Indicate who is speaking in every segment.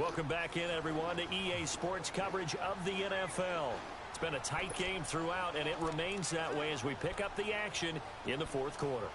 Speaker 1: Welcome back in, everyone, to EA Sports coverage of the NFL. It's been a tight game throughout, and it remains that way as we pick up the action in the fourth quarter.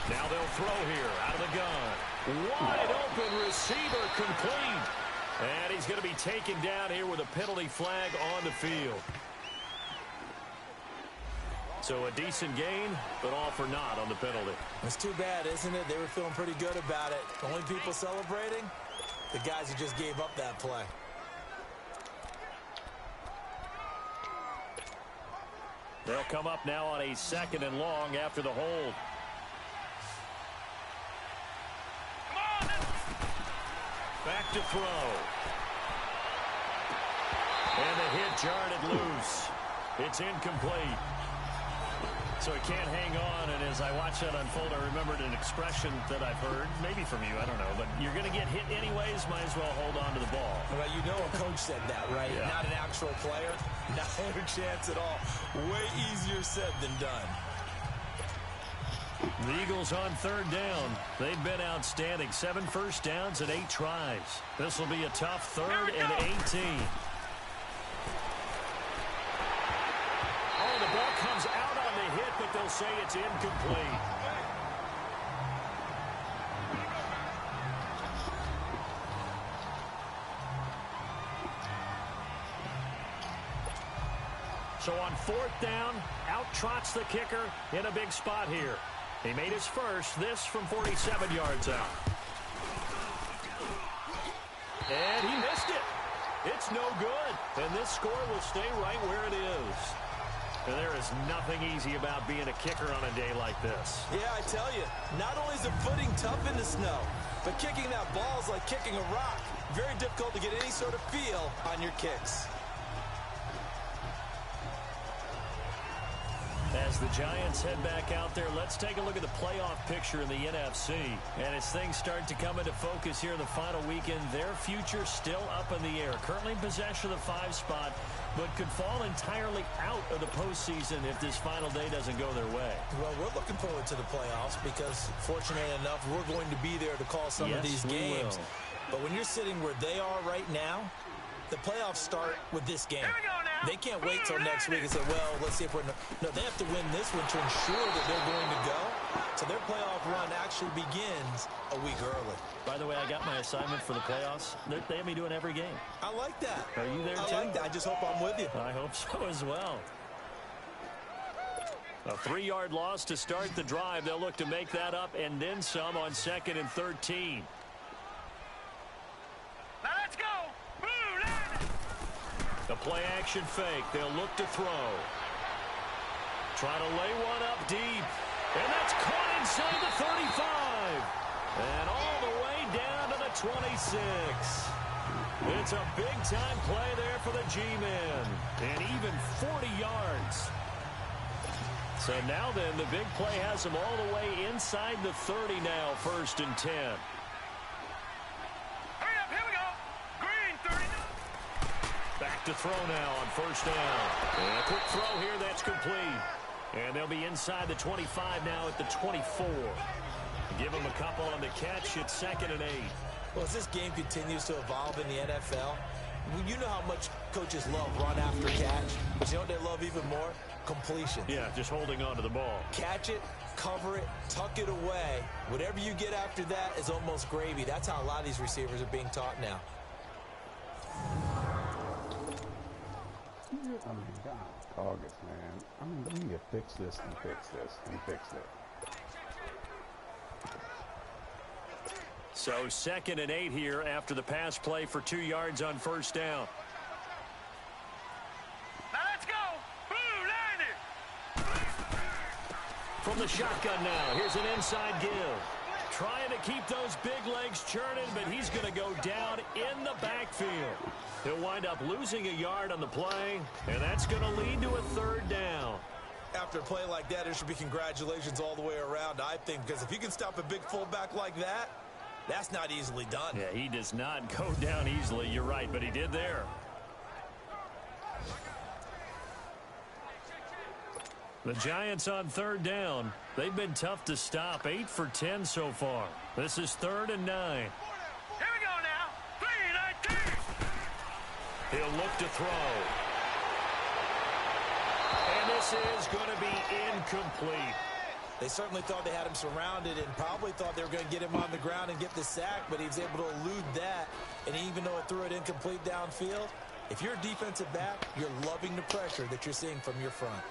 Speaker 1: Now they'll throw here out of the gun. Wide open receiver complete. And he's going to be taken down here with a penalty flag on the field. So a decent gain, but all for naught on the penalty.
Speaker 2: It's too bad, isn't it? They were feeling pretty good about it. The only people celebrating, the guys who just gave up that play.
Speaker 1: They'll come up now on a 2nd and long after the hold. Back to throw. And the hit jarred it loose. It's incomplete. So he can't hang on, and as I watch that unfold, I remembered an expression that I've heard, maybe from you, I don't know, but you're going to get hit anyways, might as well hold on to the ball.
Speaker 2: Well, you know a coach said that, right?
Speaker 1: Yeah.
Speaker 2: Not an actual player. Not a chance at all. Way easier said than done.
Speaker 1: The Eagles on 3rd down. They've been outstanding. 7 first downs and 8 tries. This will be a tough 3rd and 18. Oh, the ball comes out on the hit, but they'll say it's incomplete. So on 4th down, out trots the kicker in a big spot here. He made his first, this from 47 yards out. And he missed it. It's no good. And this score will stay right where it is. And there is nothing easy about being a kicker on a day like this.
Speaker 2: Yeah, I tell you, not only is the footing tough in the snow, but kicking that ball is like kicking a rock. Very difficult to get any sort of feel on your kicks.
Speaker 1: As the Giants head back out there, let's take a look at the playoff picture in the NFC. And as things start to come into focus here in the final weekend, their future still up in the air. Currently in possession of the 5 spot, but could fall entirely out of the postseason if this final day doesn't go their way.
Speaker 2: Well, we're looking forward to the playoffs because, fortunately enough, we're going to be there to call some of these games. But when you're sitting where they are right now, the playoffs start with this game. They can't wait till next week and say, well, let's see if we're... No, they have to win this one to ensure that they're going to go. So their playoff run actually begins a week early.
Speaker 1: By the way, I got my assignment for the playoffs. They have me doing every game.
Speaker 2: I like that.
Speaker 1: Are you there, too?
Speaker 2: I like that. I just hope I'm with you.
Speaker 1: I hope so as well. A 3-yard loss to start the drive. They'll look to make that up and then some on 2nd and 13.
Speaker 3: Now let's go.
Speaker 1: The play-action fake. They'll look to throw. Try to lay one up deep. And that's caught inside the 35. And all the way down to the 26. It's a big-time play there for the G-men. And even 40 yards. So now then, the big play has them all the way inside the 30 now, 1st and 10. Back to throw now on 1st down. And a quick throw here, that's complete. And they'll be inside the 25 now at the 24. Give them a couple on the catch. It's 2nd and 8.
Speaker 2: Well, as this game continues to evolve in the NFL, you know how much coaches love run after catch. But you know what they love even more? Completion.
Speaker 1: Yeah, just holding on to the ball.
Speaker 2: Catch it, cover it, tuck it away. Whatever you get after that is almost gravy. That's how a lot of these receivers are being taught now.
Speaker 4: I mean, God, targets, man. I mean, we need to fix this and fix this and fix it.
Speaker 1: So 2nd and 8 here after the pass play for 2 yards on 1st down.
Speaker 3: Now let's go. Line it.
Speaker 1: From the shotgun now, here's an inside give. Trying to keep those big legs churning, but he's going to go down in the backfield. He'll wind up losing a yard on the play, and that's going to lead to a 3rd down.
Speaker 2: after a play like that, there should be congratulations all the way around, I think, because if you can stop a big fullback like that, that's not easily done.
Speaker 1: Yeah, he does not go down easily. You're right, but he did there. The Giants on third down. They've been tough to stop. 8 for 10 so far. This is 3rd and 9.
Speaker 3: Here we go now. 3-19.
Speaker 1: He'll look to throw. And this is going to be incomplete.
Speaker 2: They certainly thought they had him surrounded and probably thought they were going to get him on the ground and get the sack, but he was able to elude that. And even though it threw it incomplete downfield, if you're a defensive back, you're loving the pressure that you're seeing from your front.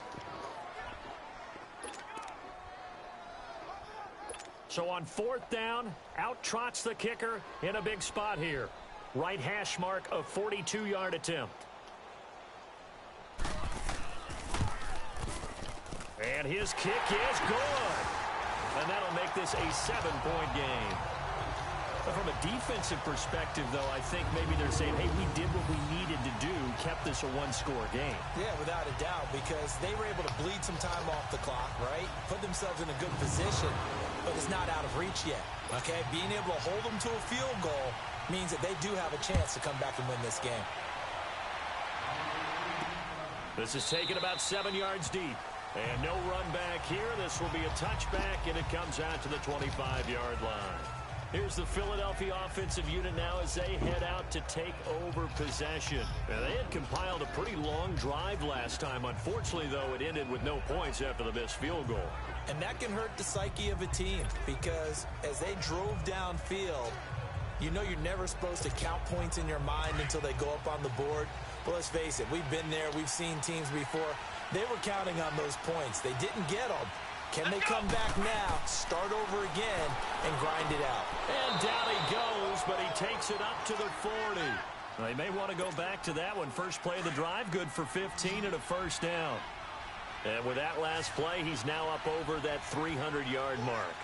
Speaker 1: So on 4th down, out trots the kicker in a big spot here. Right hash mark of 42-yard attempt. And his kick is good. And that'll make this a 7-point game. But from a defensive perspective, though, I think maybe they're saying, hey, we did what we needed to do, kept this a one-score game.
Speaker 2: Yeah, without a doubt, because they were able to bleed some time off the clock, right? Put themselves in a good position, but it's not out of reach yet, okay? Being able to hold them to a field goal means that they do have a chance to come back and win this game.
Speaker 1: This is taken about 7 yards deep. And no run back here. This will be a touchback, and it comes out to the 25-yard line. Here's the Philadelphia offensive unit now as they head out to take over possession. Now, they had compiled a pretty long drive last time. Unfortunately, though, it ended with no points after the missed field goal.
Speaker 2: And that can hurt the psyche of a team because as they drove downfield, you know you're never supposed to count points in your mind until they go up on the board. Well, let's face it, we've been there. We've seen teams before. They were counting on those points. They didn't get them. Can they come back now, start over again, and grind it out?
Speaker 1: And down he goes, but he takes it up to the 40. Well, they may want to go back to that one. First play of the drive, good for 15 and a first down. And with that last play, he's now up over that 300-yard mark.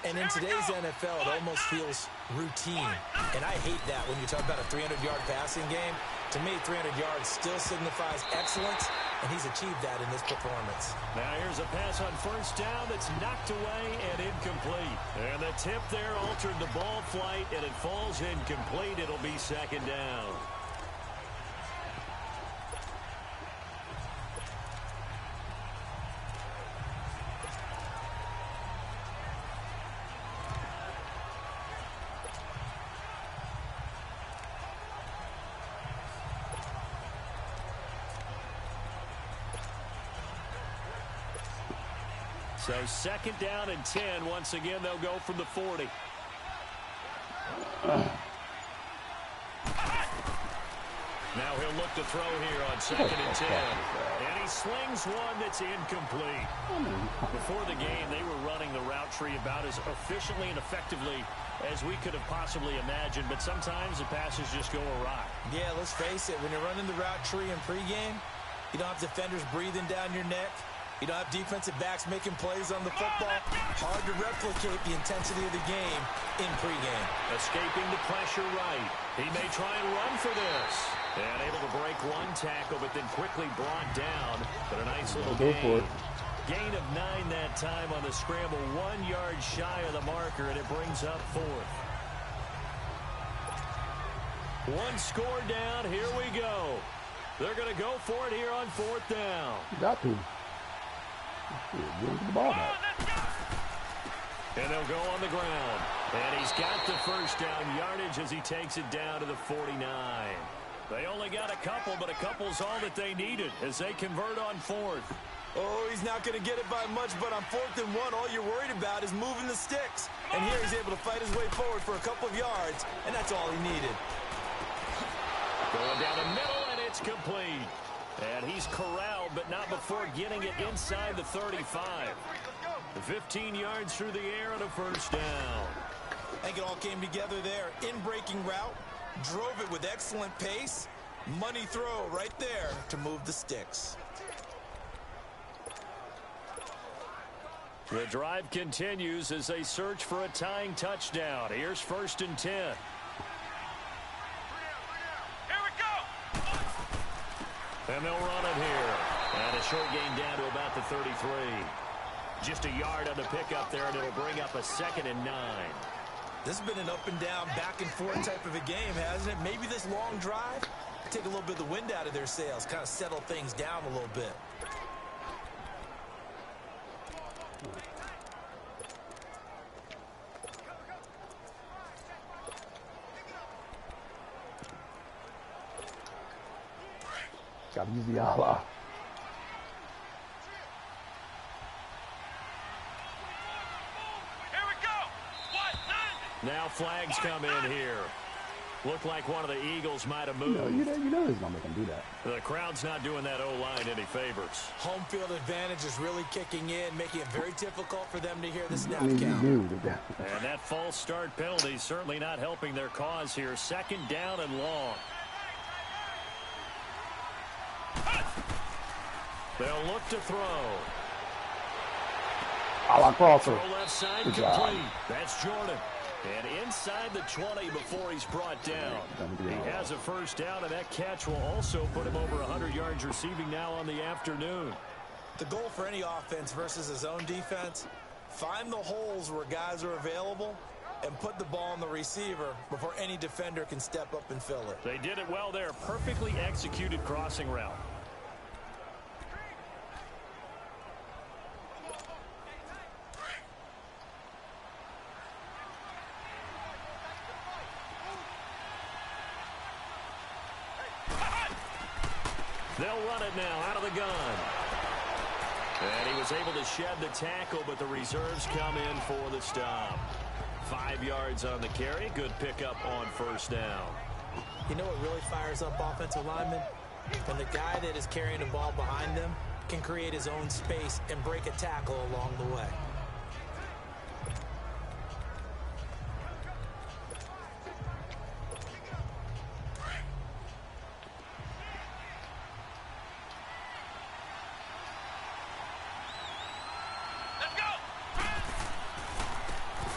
Speaker 2: And in today's NFL, it almost feels routine. And I hate that when you talk about a 300-yard passing game. To me, 300 yards still signifies excellence, and he's achieved that in this performance.
Speaker 1: Now here's a pass on first down that's knocked away and incomplete. And the tip there altered the ball flight, and it falls incomplete. It'll be 2nd down. So 2nd down and 10. Once again, they'll go from the 40. Now he'll look to throw here on 2nd and 10. And he slings one that's incomplete. Before the game, they were running the route tree about as efficiently and effectively as we could have possibly imagined. But sometimes the passes just go awry.
Speaker 2: Yeah, let's face it. When you're running the route tree in pregame, you don't have defenders breathing down your neck. You don't have defensive backs making plays on the football. Hard to replicate the intensity of the game in pregame.
Speaker 1: Escaping the pressure right. He may try and run for this. And able to break one tackle, but then quickly brought down. But a nice little gain. Gain of 9 that time on the scramble. 1 yard shy of the marker, and it brings up 4th. One score down. Here we go. They're going to go for it here on 4th down.
Speaker 4: You got to. The ball back.
Speaker 1: And they'll go on the ground. And he's got the first down yardage as he takes it down to the 49. They only got a couple, but a couple's all that they needed as they convert on 4th.
Speaker 2: Oh, he's not going to get it by much, but on 4th and 1, all you're worried about is moving the sticks. And here he's able to fight his way forward for a couple of yards, and that's all he needed.
Speaker 1: Going down the middle, and it's complete. And he's corralled, but not before getting it inside the 35. 15 yards through the air and a first down.
Speaker 2: I think it all came together there. In-breaking route, drove it with excellent pace. Money throw right there to move the sticks.
Speaker 1: The drive continues as they search for a tying touchdown. Here's 1st and 10. And they'll run it here. And a short gain down to about the 33. Just a yard on the pickup there, and it'll bring up a 2nd and 9.
Speaker 2: This has been an up and down, back and forth type of a game, hasn't it? Maybe this long drive, take a little bit of the wind out of their sails, kind of settle things down a little bit.
Speaker 4: Gotta use the Allah.
Speaker 1: Now flags come in here. Looked like one of the Eagles might have moved.
Speaker 4: You know he's going to make him do that.
Speaker 1: The crowd's not doing that O-line any favors.
Speaker 2: Home field advantage is really kicking in, making it very difficult for them to hear the snap
Speaker 4: I mean,
Speaker 2: count.
Speaker 1: And that false start penalty certainly not helping their cause here. 2nd down and long. They'll look to throw.
Speaker 4: Allah Crawford.
Speaker 1: Throw left side
Speaker 4: Good
Speaker 1: complete.
Speaker 4: job.
Speaker 1: That's Jordan. And inside the 20 before he's brought down. He has a first down, and that catch will also put him over 100 yards receiving now on the afternoon.
Speaker 2: The goal for any offense versus his own defense, find the holes where guys are available and put the ball on the receiver before any defender can step up and fill it.
Speaker 1: They did it well there. Perfectly executed crossing route. They'll run it now out of the gun. And he was able to shed the tackle, but the reserves come in for the stop. 5 yards on the carry. Good pickup on first down.
Speaker 2: You know what really fires up offensive linemen? When the guy that is carrying the ball behind them can create his own space and break a tackle along the way.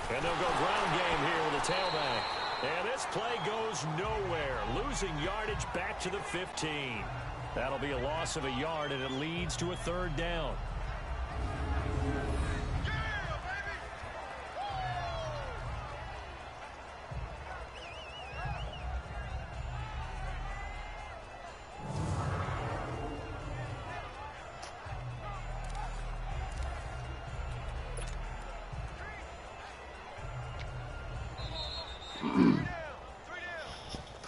Speaker 1: And they'll go ground game here with a tailback. And this play goes nowhere. Losing yardage back to the 15. That'll be a loss of a yard, and it leads to a 3rd down.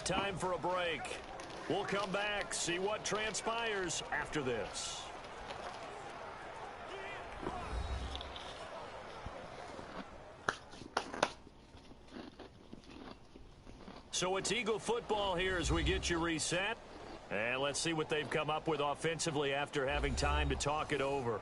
Speaker 1: Time for a break. We'll come back, see what transpires after this. So it's Eagle football here as we get you reset. And let's see what they've come up with offensively after having time to talk it over.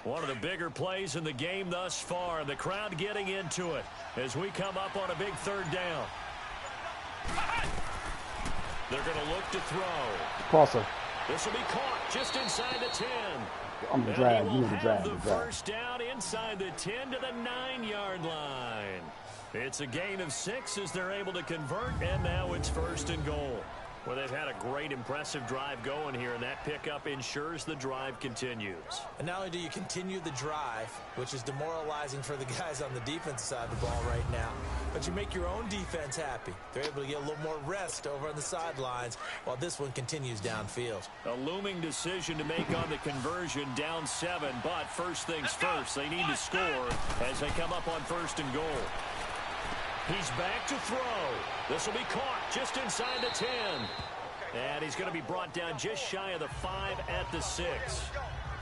Speaker 1: One of the bigger plays in the game thus far. The crowd getting into it as we come up on a big 3rd down. They're going to look to throw.
Speaker 4: Crosser.
Speaker 1: This will be caught just inside the 10.
Speaker 4: I'm the drag.
Speaker 1: And he
Speaker 4: You
Speaker 1: will
Speaker 4: the
Speaker 1: have
Speaker 4: drag.
Speaker 1: the
Speaker 4: The drag.
Speaker 1: first down inside the 10 to the 9-yard line. It's a gain of 6 as they're able to convert, and now it's 1st and goal. Well, they've had a great, impressive drive going here, and that pickup ensures the drive continues.
Speaker 2: And not only do you continue the drive, which is demoralizing for the guys on the defense side of the ball right now, but you make your own defense happy. They're able to get a little more rest over on the sidelines while this one continues downfield.
Speaker 1: A looming decision to make on the conversion, down 7, but first things first, they need to score as they come up on 1st and goal. He's back to throw. This will be caught just inside the 10. And he's going to be brought down just shy of the 5 at the 6.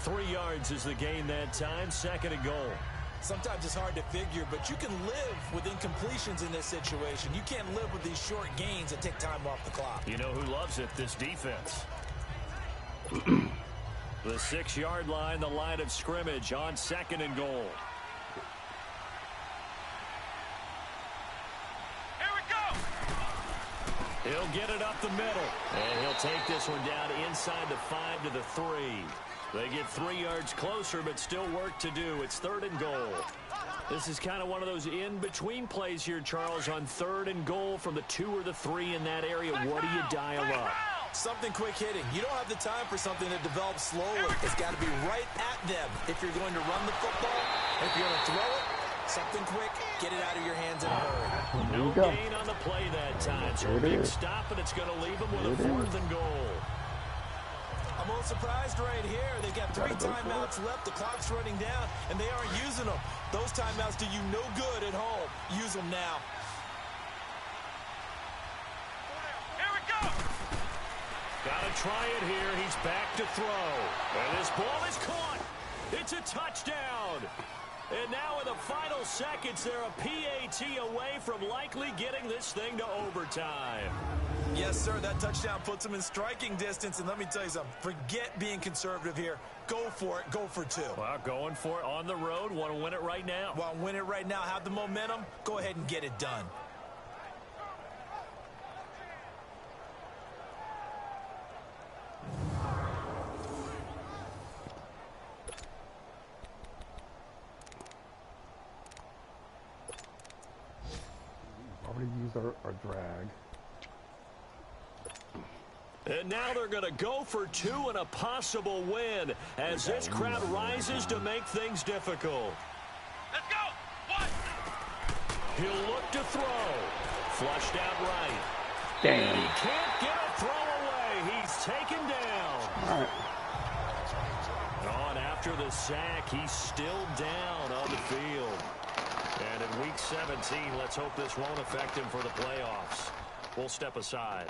Speaker 1: 3 yards is the gain that time, 2nd and goal.
Speaker 2: Sometimes it's hard to figure, but you can live with incompletions in this situation. You can't live with these short gains that take time off the clock.
Speaker 1: You know who loves it? This defense. The 6-yard line, the line of scrimmage on 2nd and goal. He'll get it up the middle. And he'll take this one down inside the 5 to the 3. They get 3 yards closer, but still work to do. It's 3rd and goal. This is kind of one of those in-between plays here, Charles, on 3rd and goal from the 2 or the 3 in that area. What do you dial up?
Speaker 2: Something quick hitting. You don't have the time for something that develops slowly. It's got to be right at them if you're going to run the football. If you're going to throw it, something quick, get it out of your hands in a hurry.
Speaker 1: No gain on the play that time. So a big stop, and it's going to leave them with a 4th and goal.
Speaker 2: I'm a little surprised right here. They've got 3 timeouts left. The clock's running down, and they aren't using them. Those timeouts do you no good at home. Use them now.
Speaker 3: Here we go.
Speaker 1: Got to try it here. He's back to throw. And this ball is caught. It's a touchdown. And now in the final seconds, they're a PAT away from likely getting this thing to overtime.
Speaker 2: Yes, sir. That touchdown puts them in striking distance. And let me tell you something. Forget being conservative here. Go for it. Go for 2.
Speaker 1: Well, going for it on the road. Want to win it right now.
Speaker 2: Want to win it right now. Have the momentum. Go ahead and get it done.
Speaker 4: Already used our drag.
Speaker 1: And now they're going to go for 2 and a possible win as this crowd rises to make things difficult.
Speaker 3: Let's go. 1.
Speaker 1: He'll look to throw. Flushed out right.
Speaker 4: Damn.
Speaker 1: He can't get a throw away. He's taken down.
Speaker 4: All right.
Speaker 1: On after the sack, he's still down on the field. And in Week 17, let's hope this won't affect him for the playoffs. We'll step aside.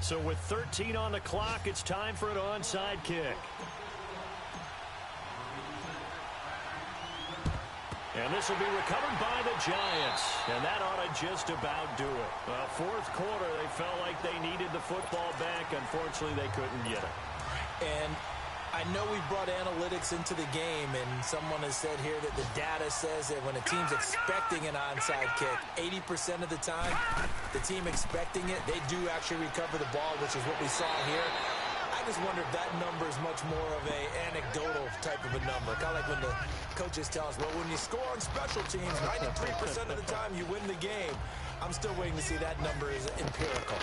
Speaker 1: So with 13 on the clock, it's time for an onside kick. And this will be recovered by the Giants. And that ought to just about do it. Fourth quarter, they felt like they needed the football back. Unfortunately, they couldn't get it.
Speaker 2: And I know we've brought analytics into the game, and someone has said here that the data says that when a team's expecting an onside kick, 80% of the time, the team expecting it, they do actually recover the ball, which is what we saw here. I just wonder if that number is much more of a anecdotal type of a number. Kind of like when the coaches tell us, well, when you score on special teams, 93% of the time you win the game. I'm still waiting to see that number is empirical.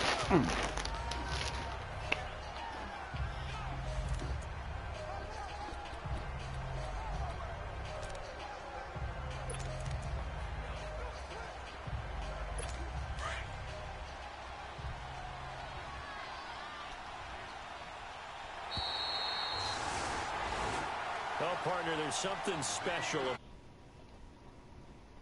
Speaker 1: Well, partner, there's something special